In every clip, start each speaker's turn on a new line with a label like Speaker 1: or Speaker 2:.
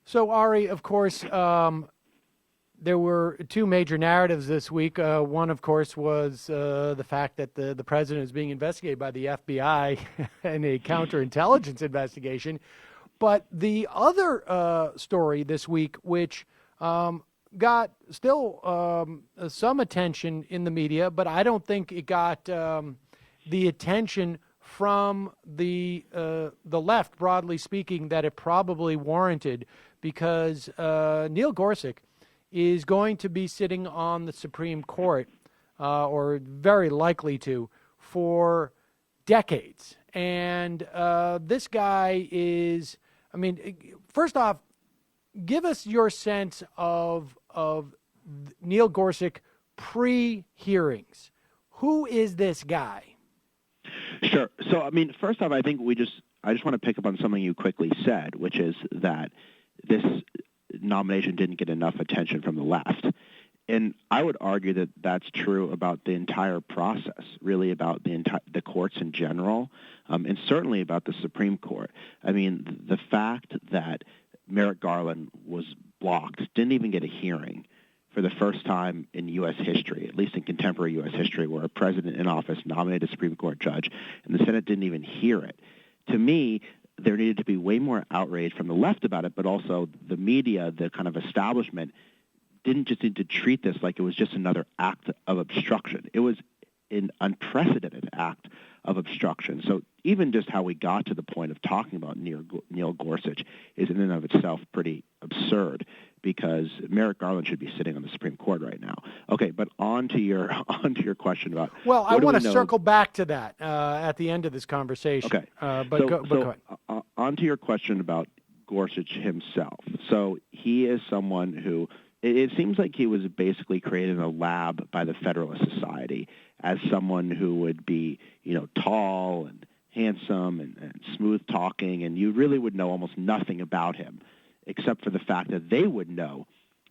Speaker 1: So, Ari, of course, there were two major narratives this week. One, of course, was the fact that the president is being investigated by the FBI in a counterintelligence investigation. But the other story this week, which got still some attention in the media, but I don't think it got the attention from the left, broadly speaking, that it probably warranted, because Neil Gorsuch is going to be sitting on the Supreme Court, or very likely to, for decades. And this guy is, I mean, first off, give us your sense of Neil Gorsuch pre-hearings. Who is this guy?
Speaker 2: Sure. So, I mean, first off, I think I just want to pick up on something you quickly said, which is that this nomination didn't get enough attention from the left. And I would argue that that's true about the entire process, really about the courts in general, and certainly about the Supreme Court. I mean, the fact that Merrick Garland was blocked, didn't even get a hearing for the first time in U.S. history, at least in contemporary U.S. history, where a president in office nominated a Supreme Court judge, and the Senate didn't even hear it. To me, there needed to be way more outrage from the left about it, but also the media, the kind of establishment, didn't just need to treat this like it was just another act of obstruction. It was an unprecedented act of obstruction. So even just how we got to the point of talking about Neil Gorsuch is in and of itself pretty absurd, because Merrick Garland should be sitting on the Supreme Court right now. Okay, but on to your question about.
Speaker 1: Well, I want to circle back to that at the end of this conversation.
Speaker 2: Okay,
Speaker 1: go ahead.
Speaker 2: On to your question about Gorsuch himself. So he is someone who, it seems like he was basically created in a lab by the Federalist Society as someone who would be, tall and handsome and smooth talking, and you really would know almost nothing about him, except for the fact that they would know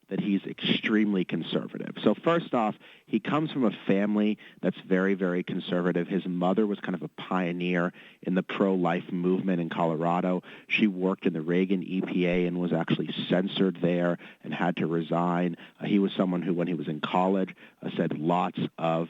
Speaker 2: that he's extremely conservative. So first off, he comes from a family that's very, very conservative. His mother was kind of a pioneer in the pro-life movement in Colorado. She worked in the Reagan EPA and was actually censored there and had to resign. He was someone who, when he was in college, said lots of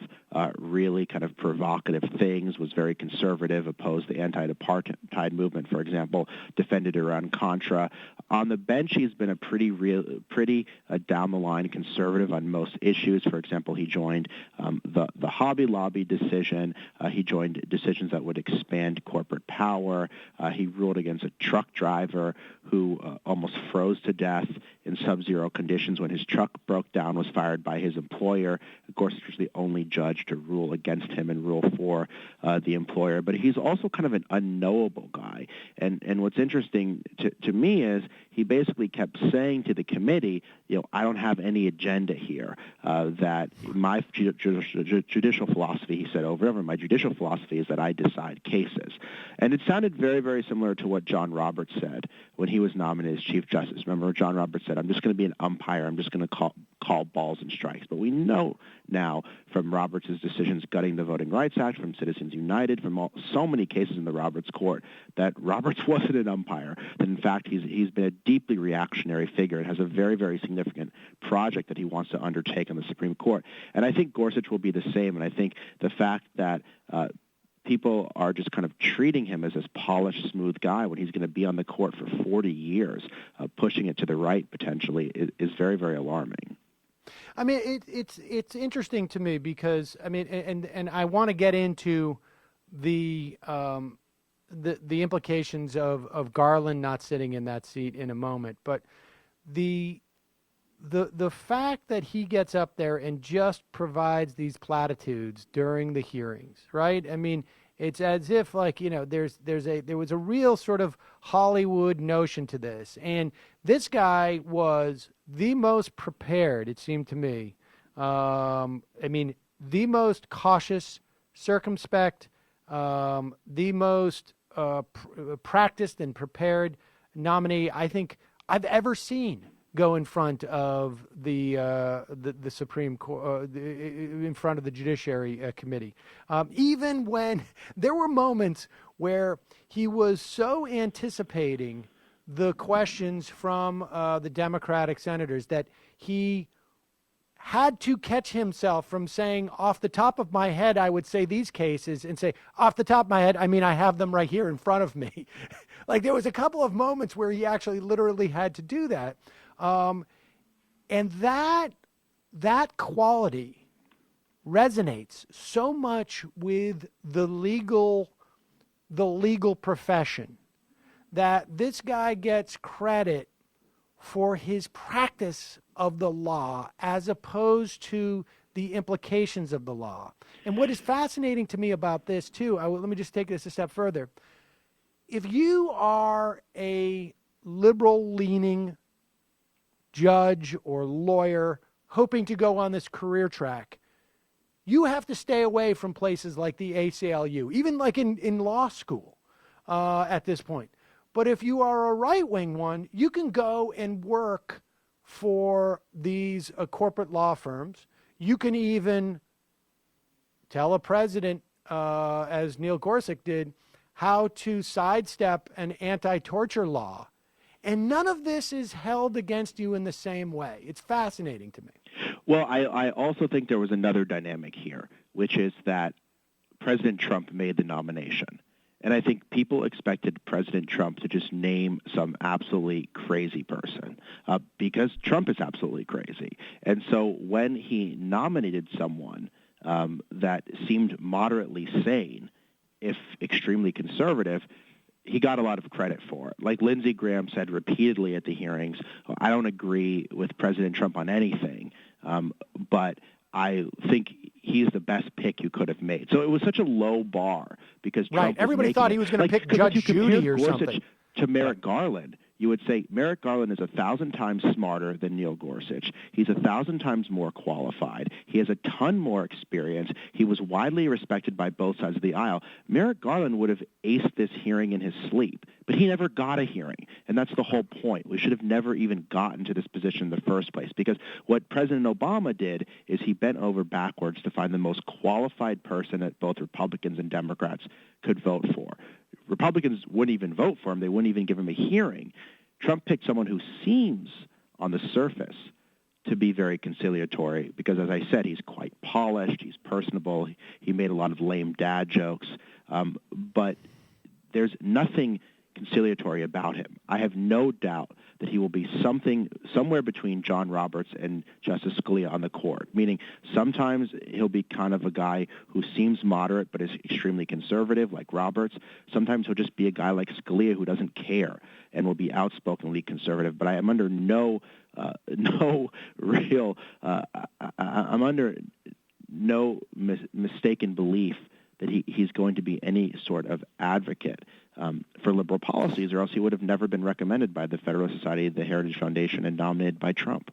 Speaker 2: really kind of provocative things, was very conservative, opposed the anti-apartheid movement, for example, defended Iran-Contra. On the bench, he's been a pretty down-the-line conservative on most issues. For example, he joined the Hobby Lobby decision. He joined decisions that would expand corporate power. He ruled against a truck driver who almost froze to death in sub-zero conditions when his truck broke down, was fired by his employer. Of course, he was the only judge to rule against him and rule for the employer. But he's also kind of an unknowable guy. And what's interesting to me is he basically kept saying to the committee, I don't have any agenda here, that my judicial philosophy, he said over and over, my judicial philosophy is that I decide cases. And it sounded very, very similar to what John Roberts said when he was nominated as Chief Justice. Remember, John Roberts said, I'm just going to be an umpire. I'm just going to call balls and strikes. But we know now from Roberts' decisions gutting the Voting Rights Act, from Citizens United, from so many cases in the Roberts court, that Roberts wasn't an umpire. That in fact, he's been a deeply reactionary figure and has a very, very significant project that he wants to undertake on the Supreme Court. And I think Gorsuch will be the same. And I think the fact that people are just kind of treating him as this polished, smooth guy when he's going to be on the court for 40 years, pushing it to the right potentially, is very, very alarming.
Speaker 1: I mean, it's interesting to me because, I mean, and I want to get into the implications of Garland not sitting in that seat in a moment, but the fact that he gets up there and just provides these platitudes during the hearings, right? I mean, it's as if there was a real sort of Hollywood notion to this, and this guy was the most prepared, it seemed to me. I mean, the most cautious, circumspect, the most practiced and prepared nominee I think I've ever seen go in front of the Supreme Court, in front of the Judiciary Committee. Even when there were moments where he was so anticipating the questions from the Democratic senators, that he had to catch himself from saying, off the top of my head, I would say these cases, and say, off the top of my head, I mean, I have them right here in front of me. Like, there was a couple of moments where he actually literally had to do that. And that quality resonates so much with the legal profession, that this guy gets credit for his practice of the law as opposed to the implications of the law. And what is fascinating to me about this, too, let me just take this a step further. If you are a liberal-leaning judge or lawyer hoping to go on this career track, you have to stay away from places like the ACLU, even like in law school at this point. But if you are a right-wing one, you can go and work for these corporate law firms. You can even tell a president, as Neil Gorsuch did, how to sidestep an anti-torture law. And none of this is held against you in the same way. It's fascinating to me.
Speaker 2: Well, I also think there was another dynamic here, which is that President Trump made the nomination. And I think people expected President Trump to just name some absolutely crazy person because Trump is absolutely crazy. And so when he nominated someone that seemed moderately sane, if extremely conservative, he got a lot of credit for it. Like Lindsey Graham said repeatedly at the hearings, I don't agree with President Trump on anything, but I think he's the best pick you could have made. So it was such a low bar because Trump
Speaker 1: everybody thought he was going to pick Judge Judy or something.
Speaker 2: To Merrick Garland, you would say Merrick Garland is 1,000 times smarter than Neil Gorsuch. He's 1,000 times more qualified. He has a ton more experience. He was widely respected by both sides of the aisle. Merrick Garland would have aced this hearing in his sleep, but he never got a hearing, and that's the whole point. We should have never even gotten to this position in the first place, because what President Obama did is he bent over backwards to find the most qualified person that both Republicans and Democrats could vote for. Republicans wouldn't even vote for him. They wouldn't even give him a hearing. Trump picked someone who seems on the surface to be very conciliatory because, as I said, he's quite polished, he's personable, he made a lot of lame dad jokes, but there's nothing conciliatory about him. I have no doubt that he will be somewhere between John Roberts and Justice Scalia on the court, meaning sometimes he'll be kind of a guy who seems moderate but is extremely conservative, like Roberts. Sometimes he'll just be a guy like Scalia who doesn't care and will be outspokenly conservative. But I am under no mistaken belief that he's going to be any sort of advocate for liberal policies, or else he would have never been recommended by the Federalist Society, the Heritage Foundation, and nominated by Trump.